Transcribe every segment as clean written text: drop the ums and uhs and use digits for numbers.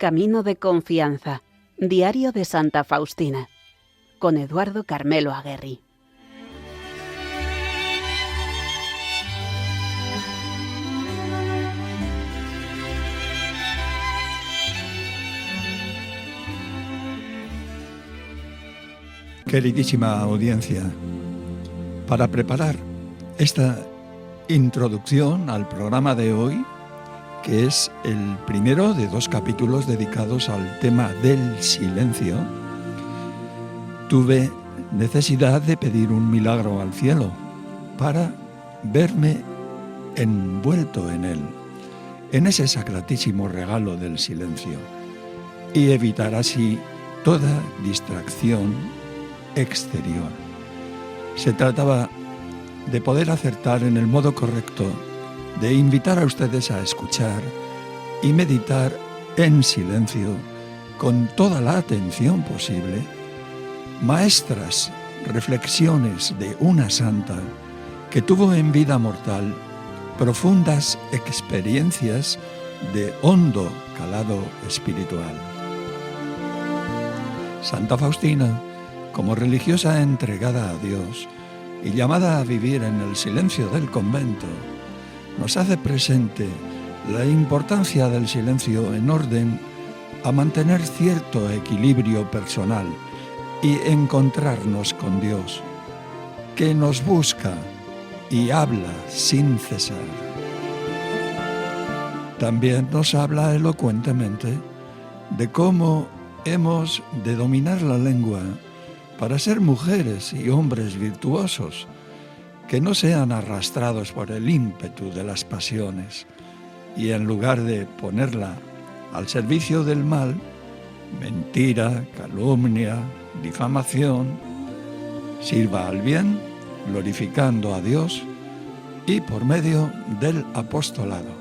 Camino de confianza. Diario de Santa Faustina. Con Eduardo Carmelo Aguerri. Queridísima audiencia, para preparar esta introducción al programa de hoy, que es el primero de 2 capítulos dedicados al tema del silencio, tuve necesidad de pedir un milagro al cielo para verme envuelto en él, en ese sacratísimo regalo del silencio, y evitar así toda distracción exterior. Se trataba de poder acertar en el modo correcto, de invitar a ustedes a escuchar y meditar en silencio, con toda la atención posible, maestras reflexiones de una santa que tuvo en vida mortal profundas experiencias de hondo calado espiritual. Santa Faustina, como religiosa entregada a Dios y llamada a vivir en el silencio del convento, nos hace presente la importancia del silencio en orden a mantener cierto equilibrio personal y encontrarnos con Dios, que nos busca y habla sin cesar. También nos habla elocuentemente de cómo hemos de dominar la lengua para ser mujeres y hombres virtuosos, que no sean arrastrados por el ímpetu de las pasiones, y en lugar de ponerla al servicio del mal, mentira, calumnia, difamación, sirva al bien, glorificando a Dios y por medio del apostolado.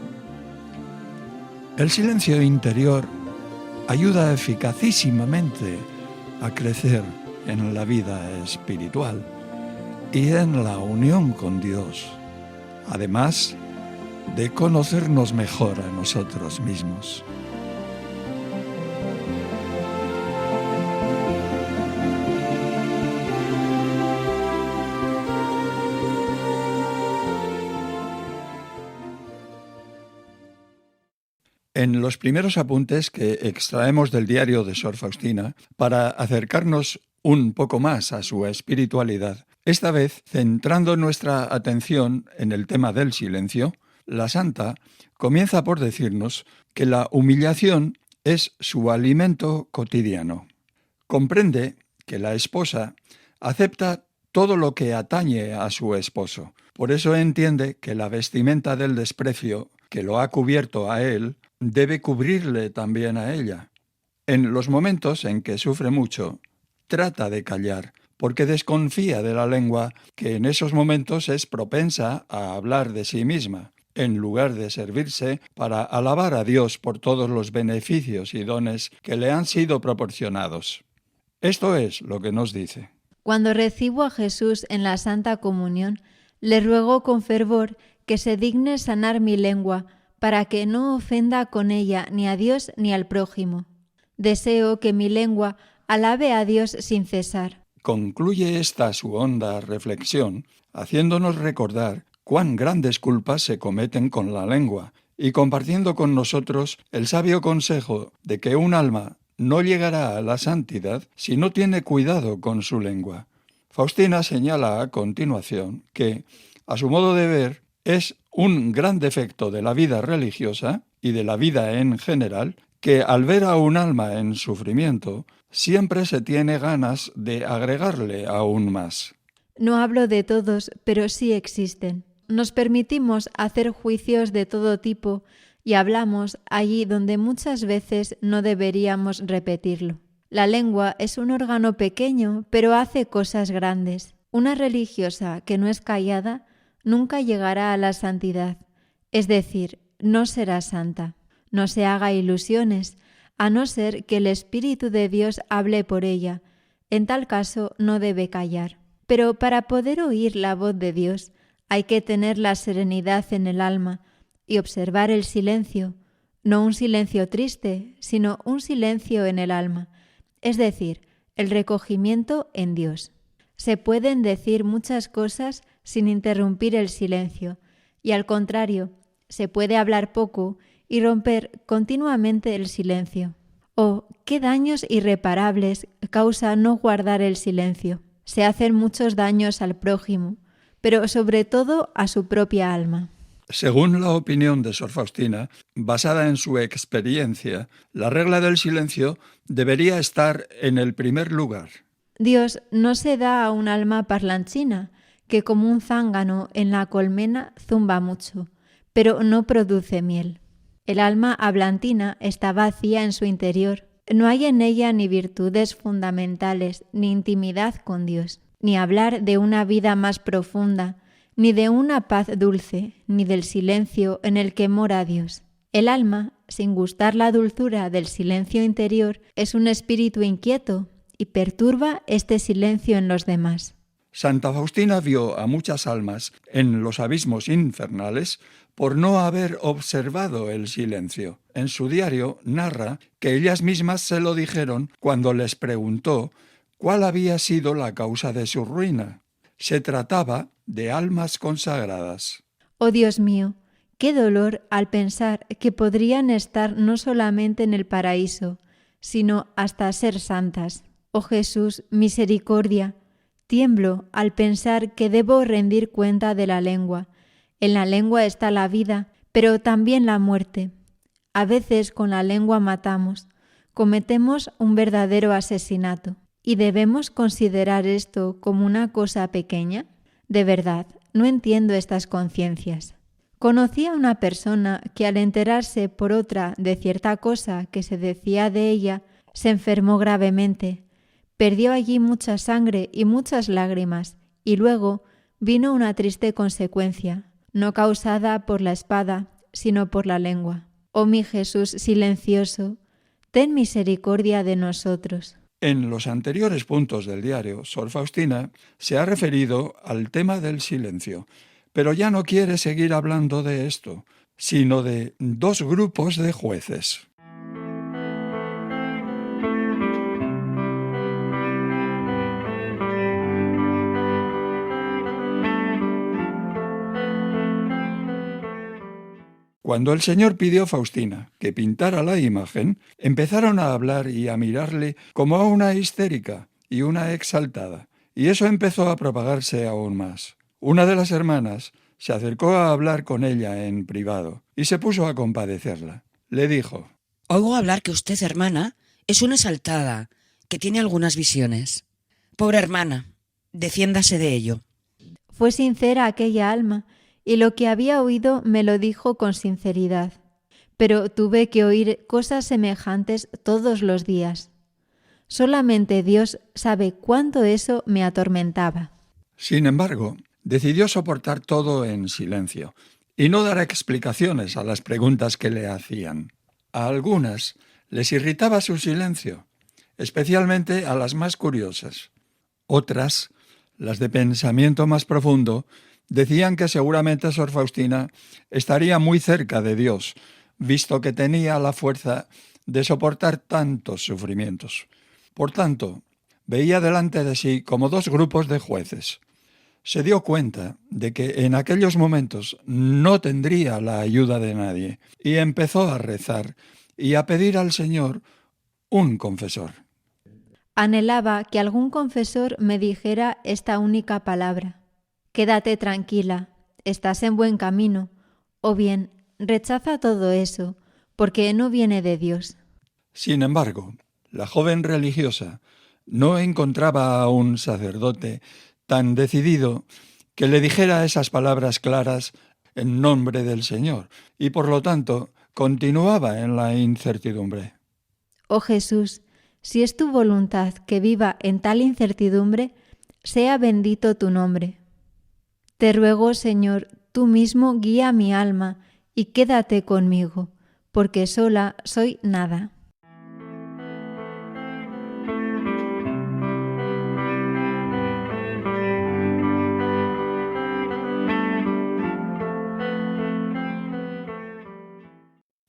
El silencio interior ayuda eficacísimamente a crecer en la vida espiritual y en la unión con Dios, además de conocernos mejor a nosotros mismos. En los primeros apuntes que extraemos del diario de Sor Faustina, para acercarnos un poco más a su espiritualidad, esta vez centrando nuestra atención en el tema del silencio, la santa comienza por decirnos que la humillación es su alimento cotidiano. Comprende que la esposa acepta todo lo que atañe a su esposo. Por eso entiende que la vestimenta del desprecio que lo ha cubierto a él debe cubrirle también a ella. En los momentos en que sufre mucho, trata de callar, porque desconfía de la lengua, que en esos momentos es propensa a hablar de sí misma, en lugar de servirse para alabar a Dios por todos los beneficios y dones que le han sido proporcionados. Esto es lo que nos dice. Cuando recibo a Jesús en la Santa Comunión, le ruego con fervor que se digne sanar mi lengua, para que no ofenda con ella ni a Dios ni al prójimo. Deseo que mi lengua alabe a Dios sin cesar. Concluye esta su honda reflexión haciéndonos recordar cuán grandes culpas se cometen con la lengua y compartiendo con nosotros el sabio consejo de que un alma no llegará a la santidad si no tiene cuidado con su lengua. Faustina señala a continuación que, a su modo de ver, es un gran defecto de la vida religiosa y de la vida en general que al ver a un alma en sufrimiento siempre se tiene ganas de agregarle aún más. No hablo de todos, pero sí existen. Nos permitimos hacer juicios de todo tipo y hablamos allí donde muchas veces no deberíamos repetirlo. La lengua es un órgano pequeño, pero hace cosas grandes. Una religiosa que no es callada nunca llegará a la santidad, es decir, no será santa. No se haga ilusiones, a no ser que el Espíritu de Dios hable por ella. En tal caso no debe callar. Pero para poder oír la voz de Dios hay que tener la serenidad en el alma y observar el silencio, No un silencio triste, sino un silencio en el alma, es decir, el recogimiento en Dios. Se pueden decir muchas cosas sin interrumpir el silencio, y al contrario, se puede hablar poco y romper continuamente el silencio. Oh, qué daños irreparables causa no guardar el silencio. Se hacen muchos daños al prójimo, pero sobre todo a su propia alma. Según la opinión de Sor Faustina, basada en su experiencia, la regla del silencio debería estar en el primer lugar. Dios no se da a un alma parlanchina, que como un zángano en la colmena zumba mucho, pero no produce miel. El alma hablantina está vacía en su interior. No hay en ella ni virtudes fundamentales, ni intimidad con Dios, ni hablar de una vida más profunda, ni de una paz dulce, ni del silencio en el que mora Dios. El alma, sin gustar la dulzura del silencio interior, es un espíritu inquieto y perturba este silencio en los demás. Santa Faustina vio a muchas almas en los abismos infernales por no haber observado el silencio. En su diario narra que ellas mismas se lo dijeron cuando les preguntó cuál había sido la causa de su ruina. Se trataba de almas consagradas. Oh Dios mío, qué dolor al pensar que podrían estar no solamente en el paraíso, sino hasta ser santas. Oh Jesús, misericordia, tiemblo al pensar que debo rendir cuenta de la lengua. En la lengua está la vida, pero también la muerte. A veces con la lengua matamos, cometemos un verdadero asesinato. ¿Y debemos considerar esto como una cosa pequeña? De verdad, no entiendo estas conciencias. Conocí a una persona que al enterarse por otra de cierta cosa que se decía de ella, se enfermó gravemente. Perdió allí mucha sangre y muchas lágrimas, y luego vino una triste consecuencia, no causada por la espada, sino por la lengua. Oh mi Jesús silencioso, ten misericordia de nosotros. En los anteriores puntos del diario, Sor Faustina se ha referido al tema del silencio, pero ya no quiere seguir hablando de esto, sino de dos grupos de jueces. Cuando el Señor pidió a Faustina que pintara la imagen, empezaron a hablar y a mirarle como a una histérica y una exaltada, y eso empezó a propagarse aún más. Una de las hermanas se acercó a hablar con ella en privado y se puso a compadecerla. Le dijo: Oigo hablar que usted, hermana, es una exaltada, que tiene algunas visiones. Pobre hermana, defiéndase de ello. Fue sincera aquella alma, y lo que había oído me lo dijo con sinceridad. Pero tuve que oír cosas semejantes todos los días. Solamente Dios sabe cuánto eso me atormentaba. Sin embargo, decidió soportar todo en silencio y no dar explicaciones a las preguntas que le hacían. A algunas les irritaba su silencio, especialmente a las más curiosas. Otras, las de pensamiento más profundo, decían que seguramente Sor Faustina estaría muy cerca de Dios, visto que tenía la fuerza de soportar tantos sufrimientos. Por tanto, veía delante de sí como dos grupos de jueces. Se dio cuenta de que en aquellos momentos no tendría la ayuda de nadie y empezó a rezar y a pedir al Señor un confesor. Anhelaba que algún confesor me dijera esta única palabra: quédate tranquila, estás en buen camino, o bien rechaza todo eso, porque no viene de Dios. Sin embargo, la joven religiosa no encontraba a un sacerdote tan decidido que le dijera esas palabras claras en nombre del Señor, y por lo tanto continuaba en la incertidumbre. Oh Jesús, si es tu voluntad que viva en tal incertidumbre, sea bendito tu nombre. Te ruego, Señor, tú mismo guía mi alma y quédate conmigo, porque sola soy nada.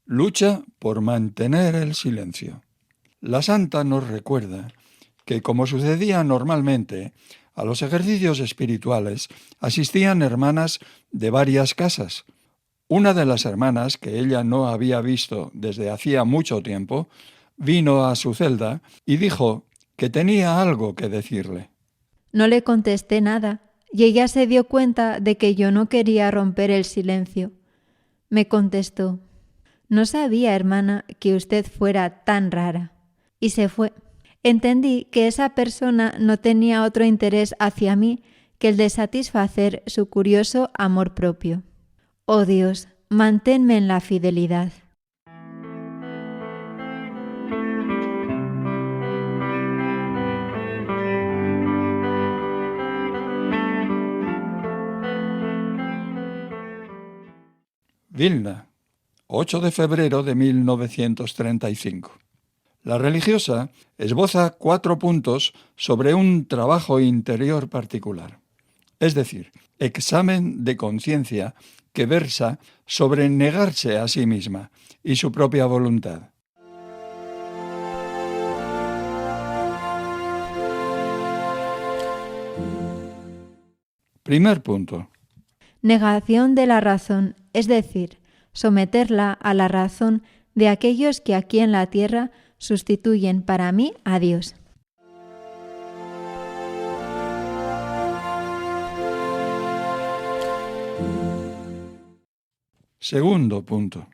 Lucha por mantener el silencio. La santa nos recuerda que, como sucedía normalmente, a los ejercicios espirituales asistían hermanas de varias casas. Una de las hermanas, que ella no había visto desde hacía mucho tiempo, vino a su celda y dijo que tenía algo que decirle. No le contesté nada, y ella se dio cuenta de que yo no quería romper el silencio. Me contestó: «No sabía, hermana, que usted fuera tan rara». Y se fue. Entendí que esa persona no tenía otro interés hacia mí que el de satisfacer su curioso amor propio. Oh Dios, manténme en la fidelidad. Vilna, 8 de febrero de 1935. La religiosa esboza 4 puntos sobre un trabajo interior particular, es decir, examen de conciencia que versa sobre negarse a sí misma y su propia voluntad. Primer punto. Negación de la razón, es decir, someterla a la razón de aquellos que aquí en la tierra sustituyen para mí a Dios. Segundo punto.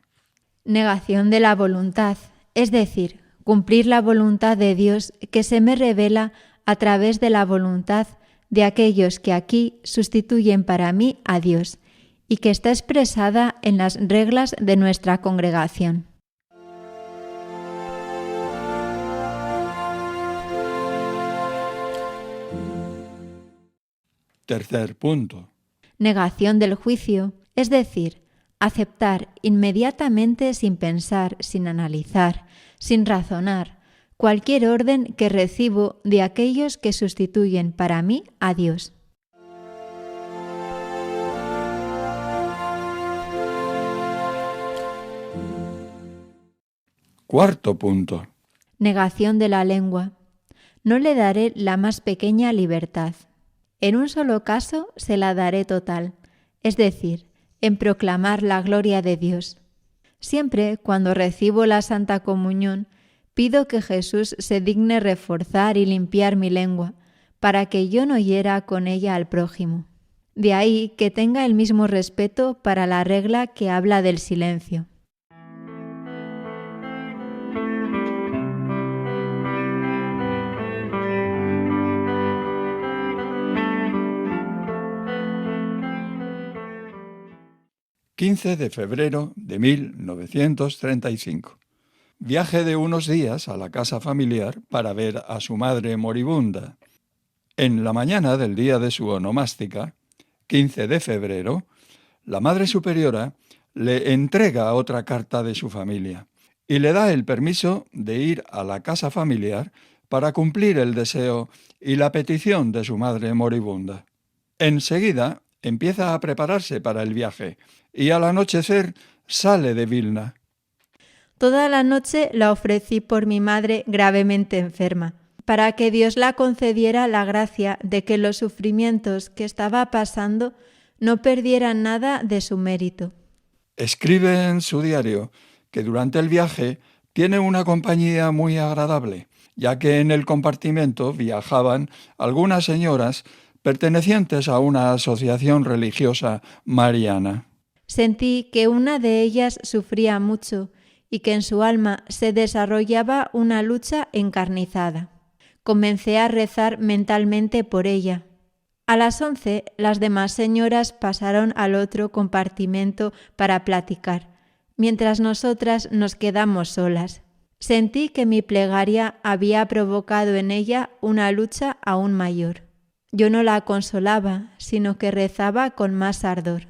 Negación de la voluntad, es decir, cumplir la voluntad de Dios que se me revela a través de la voluntad de aquellos que aquí sustituyen para mí a Dios y que está expresada en las reglas de nuestra congregación. Tercer punto. Negación del juicio, es decir, aceptar inmediatamente sin pensar, sin analizar, sin razonar, cualquier orden que recibo de aquellos que sustituyen para mí a Dios. Cuarto punto. Negación de la lengua. No le daré la más pequeña libertad. En un solo caso se la daré total, es decir, en proclamar la gloria de Dios. Siempre cuando recibo la Santa Comunión, pido que Jesús se digne reforzar y limpiar mi lengua, para que yo no hiera con ella al prójimo. De ahí que tenga el mismo respeto para la regla que habla del silencio. ...15 de febrero de 1935. Viaje de unos días a la casa familiar para ver a su madre moribunda. En la mañana del día de su onomástica, 15 de febrero, la Madre Superiora le entrega otra carta de su familia y le da el permiso de ir a la casa familiar para cumplir el deseo y la petición de su madre moribunda. Enseguida empieza a prepararse para el viaje y al anochecer sale de Vilna. Toda la noche la ofrecí por mi madre gravemente enferma, para que Dios la concediera la gracia de que los sufrimientos que estaba pasando no perdieran nada de su mérito. Escribe en su diario que durante el viaje tiene una compañía muy agradable, ya que en el compartimento viajaban algunas señoras pertenecientes a una asociación religiosa mariana. Sentí que una de ellas sufría mucho y que en su alma se desarrollaba una lucha encarnizada. Comencé a rezar mentalmente por ella. A las 11, las demás señoras pasaron al otro compartimento para platicar, mientras nosotras nos quedamos solas. Sentí que mi plegaria había provocado en ella una lucha aún mayor. Yo no la consolaba, sino que rezaba con más ardor.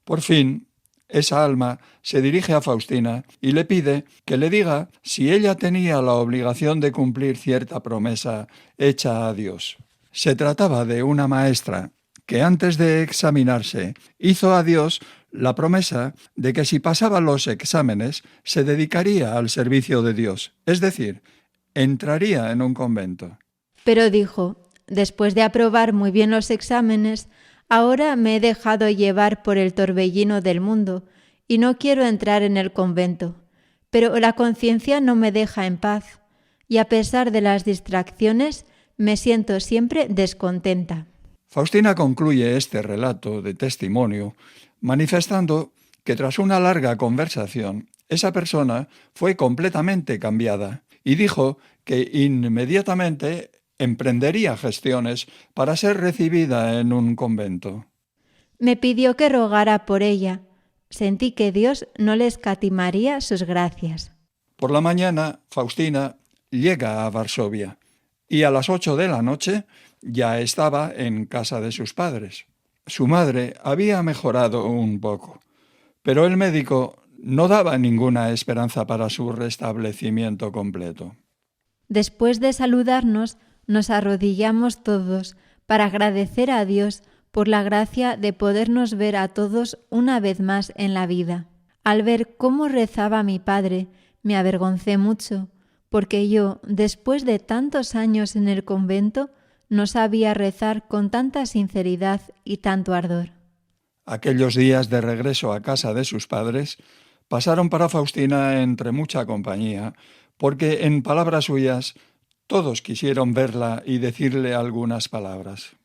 Por fin, esa alma se dirige a Faustina y le pide que le diga si ella tenía la obligación de cumplir cierta promesa hecha a Dios. Se trataba de una maestra que antes de examinarse hizo a Dios la promesa de que si pasaba los exámenes se dedicaría al servicio de Dios, es decir, entraría en un convento. Pero dijo, después de aprobar muy bien los exámenes, ahora me he dejado llevar por el torbellino del mundo y no quiero entrar en el convento, pero la conciencia no me deja en paz y a pesar de las distracciones me siento siempre descontenta. Faustina concluye este relato de testimonio manifestando que tras una larga conversación, esa persona fue completamente cambiada y dijo que inmediatamente emprendería gestiones para ser recibida en un convento. Me pidió que rogara por ella. Sentí que Dios no le escatimaría sus gracias. Por la mañana, Faustina llega a Varsovia y a las 8 de la noche ya estaba en casa de sus padres. Su madre había mejorado un poco, pero el médico no daba ninguna esperanza para su restablecimiento completo. Después de saludarnos, nos arrodillamos todos para agradecer a Dios por la gracia de podernos ver a todos una vez más en la vida. Al ver cómo rezaba mi padre, me avergoncé mucho, porque yo, después de tantos años en el convento, no sabía rezar con tanta sinceridad y tanto ardor. Aquellos días de regreso a casa de sus padres pasaron para Faustina entre mucha compañía, porque en palabras suyas todos quisieron verla y decirle algunas palabras.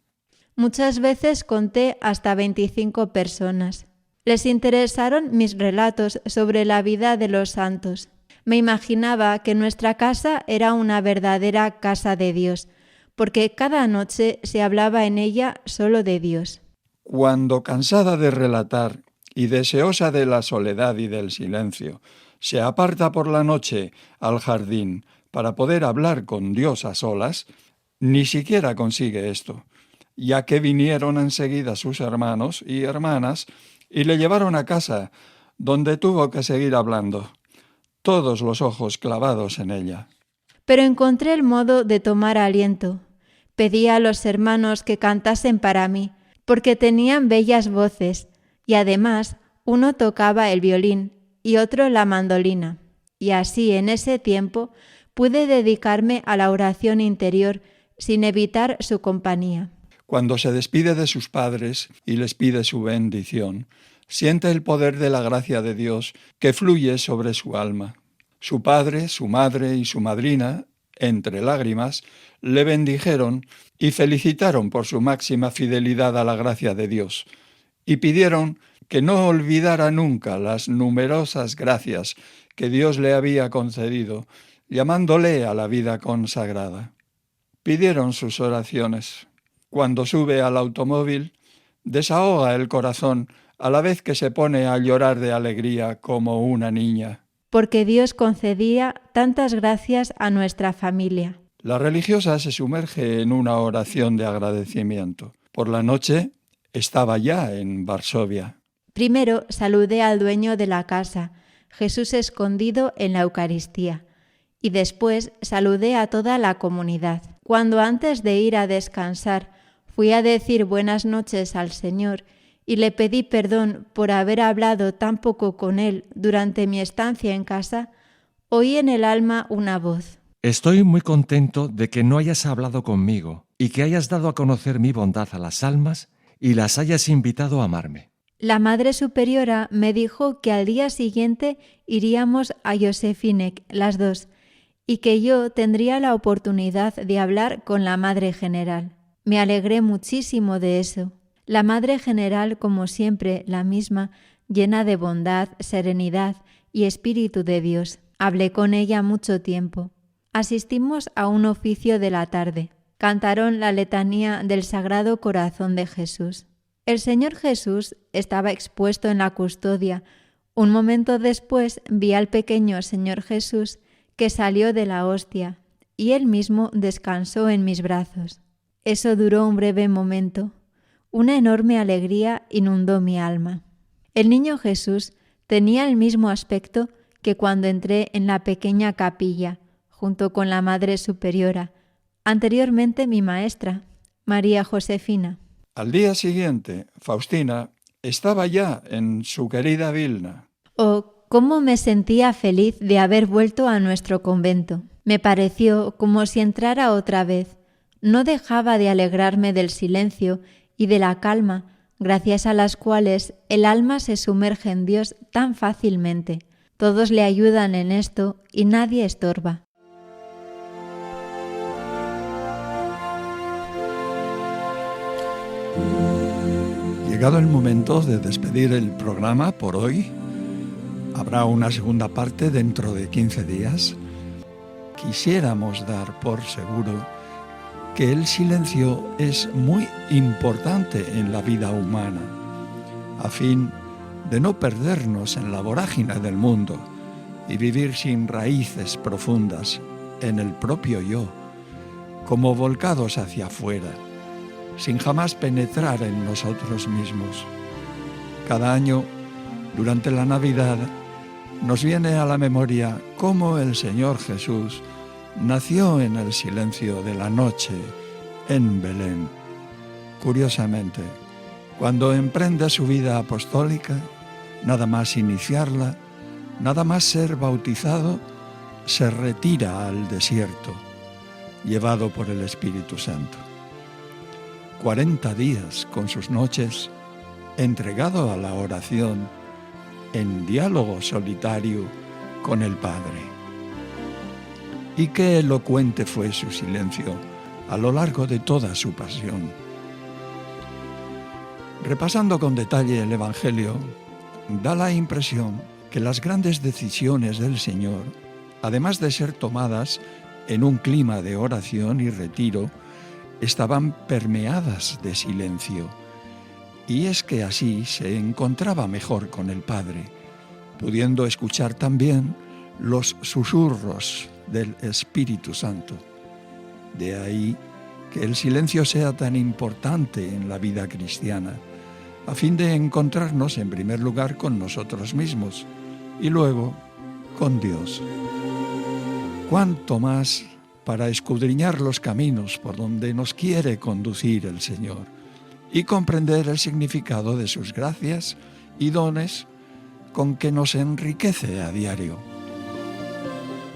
Muchas veces conté hasta 25 personas. Les interesaron mis relatos sobre la vida de los santos. Me imaginaba que nuestra casa era una verdadera casa de Dios, porque cada noche se hablaba en ella solo de Dios. Cuando, cansada de relatar y deseosa de la soledad y del silencio, se aparta por la noche al jardín para poder hablar con Dios a solas, ni siquiera consigue esto, ya que vinieron enseguida sus hermanos y hermanas y le llevaron a casa, donde tuvo que seguir hablando, todos los ojos clavados en ella. Pero encontré el modo de tomar aliento. Pedí a los hermanos que cantasen para mí, porque tenían bellas voces, y además uno tocaba el violín y otro la mandolina. Y así en ese tiempo pude dedicarme a la oración interior sin evitar su compañía. Cuando se despide de sus padres y les pide su bendición, siente el poder de la gracia de Dios que fluye sobre su alma. Su padre, su madre y su madrina, entre lágrimas, le bendijeron y felicitaron por su máxima fidelidad a la gracia de Dios, y pidieron que no olvidara nunca las numerosas gracias que Dios le había concedido, llamándole a la vida consagrada. Pidieron sus oraciones. Cuando sube al automóvil, desahoga el corazón a la vez que se pone a llorar de alegría como una niña. Porque Dios concedía tantas gracias a nuestra familia. La religiosa se sumerge en una oración de agradecimiento. Por la noche estaba ya en Varsovia. Primero saludé al dueño de la casa, Jesús escondido en la Eucaristía, y después saludé a toda la comunidad. Cuando antes de ir a descansar fui a decir buenas noches al Señor y le pedí perdón por haber hablado tan poco con Él durante mi estancia en casa, oí en el alma una voz. Estoy muy contento de que no hayas hablado conmigo y que hayas dado a conocer mi bondad a las almas y las hayas invitado a amarme. La Madre Superiora me dijo que al día siguiente iríamos a Josefinek, las dos, y que yo tendría la oportunidad de hablar con la Madre General. Me alegré muchísimo de eso. La Madre General, como siempre, la misma, llena de bondad, serenidad y Espíritu de Dios. Hablé con ella mucho tiempo. Asistimos a un oficio de la tarde. Cantaron la letanía del Sagrado Corazón de Jesús. El Señor Jesús estaba expuesto en la custodia. Un momento después vi al pequeño Señor Jesús que salió de la hostia y Él mismo descansó en mis brazos. Eso duró un breve momento. Una enorme alegría inundó mi alma. El niño Jesús tenía el mismo aspecto que cuando entré en la pequeña capilla, junto con la Madre Superiora, anteriormente mi maestra, María Josefina. Al día siguiente, Faustina estaba ya en su querida Vilna. Oh, cómo me sentía feliz de haber vuelto a nuestro convento. Me pareció como si entrara otra vez. No dejaba de alegrarme del silencio y de la calma, gracias a las cuales el alma se sumerge en Dios tan fácilmente. Todos le ayudan en esto y nadie estorba. Llegado el momento de despedir el programa por hoy, habrá una segunda parte dentro de 15 días. Quisiéramos dar por seguro que el silencio es muy importante en la vida humana, a fin de no perdernos en la vorágine del mundo y vivir sin raíces profundas en el propio yo, como volcados hacia afuera, sin jamás penetrar en nosotros mismos. Cada año, durante la Navidad, nos viene a la memoria cómo el Señor Jesús nació en el silencio de la noche en Belén. Curiosamente, cuando emprende su vida apostólica, nada más iniciarla, nada más ser bautizado, se retira al desierto, llevado por el Espíritu Santo. 40 días con sus noches, entregado a la oración, en diálogo solitario con el Padre. Y qué elocuente fue su silencio a lo largo de toda su pasión. Repasando con detalle el Evangelio, da la impresión que las grandes decisiones del Señor, además de ser tomadas en un clima de oración y retiro, estaban permeadas de silencio. Y es que así se encontraba mejor con el Padre, pudiendo escuchar también los susurros del Espíritu Santo. De ahí que el silencio sea tan importante en la vida cristiana, a fin de encontrarnos en primer lugar con nosotros mismos y luego con Dios. Cuánto más para escudriñar los caminos por donde nos quiere conducir el Señor y comprender el significado de sus gracias y dones con que nos enriquece a diario.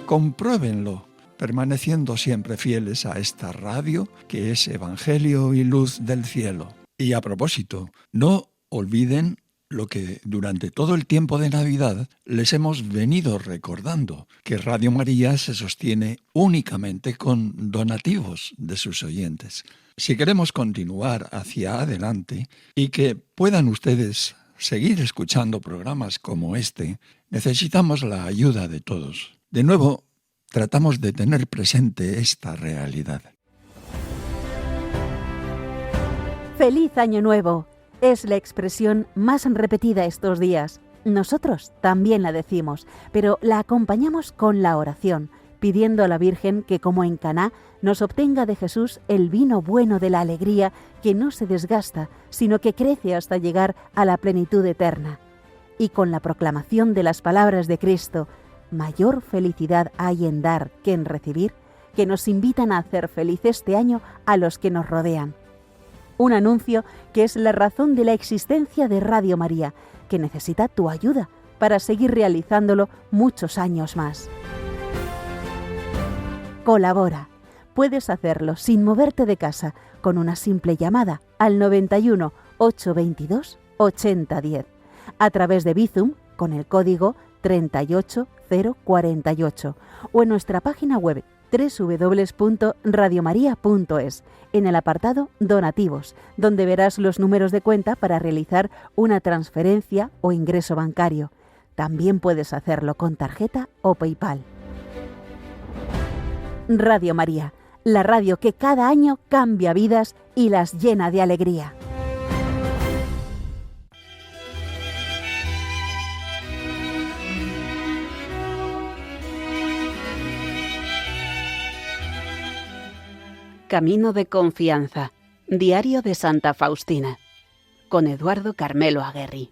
Compruébenlo, permaneciendo siempre fieles a esta radio que es Evangelio y Luz del Cielo. Y a propósito, no olviden lo que durante todo el tiempo de Navidad les hemos venido recordando, que Radio María se sostiene únicamente con donativos de sus oyentes. Si queremos continuar hacia adelante y que puedan ustedes seguir escuchando programas como este, necesitamos la ayuda de todos. De nuevo, tratamos de tener presente esta realidad. ¡Feliz Año Nuevo! Es la expresión más repetida estos días. Nosotros también la decimos, pero la acompañamos con la oración, pidiendo a la Virgen que, como en Caná, nos obtenga de Jesús el vino bueno de la alegría que no se desgasta, sino que crece hasta llegar a la plenitud eterna. Y con la proclamación de las palabras de Cristo, mayor felicidad hay en dar que en recibir, que nos invitan a hacer feliz este año a los que nos rodean. Un anuncio que es la razón de la existencia de Radio María, que necesita tu ayuda para seguir realizándolo muchos años más. Colabora. Puedes hacerlo sin moverte de casa con una simple llamada al 91 822 8010, a través de Bizum con el código 38048 o en nuestra página web www.radiomaria.es, en el apartado Donativos, donde verás los números de cuenta para realizar una transferencia o ingreso bancario. También puedes hacerlo con tarjeta o PayPal. Radio María, la radio que cada año cambia vidas y las llena de alegría. Camino de confianza. Diario de Santa Faustina. Con Eduardo Carmelo Aguerri.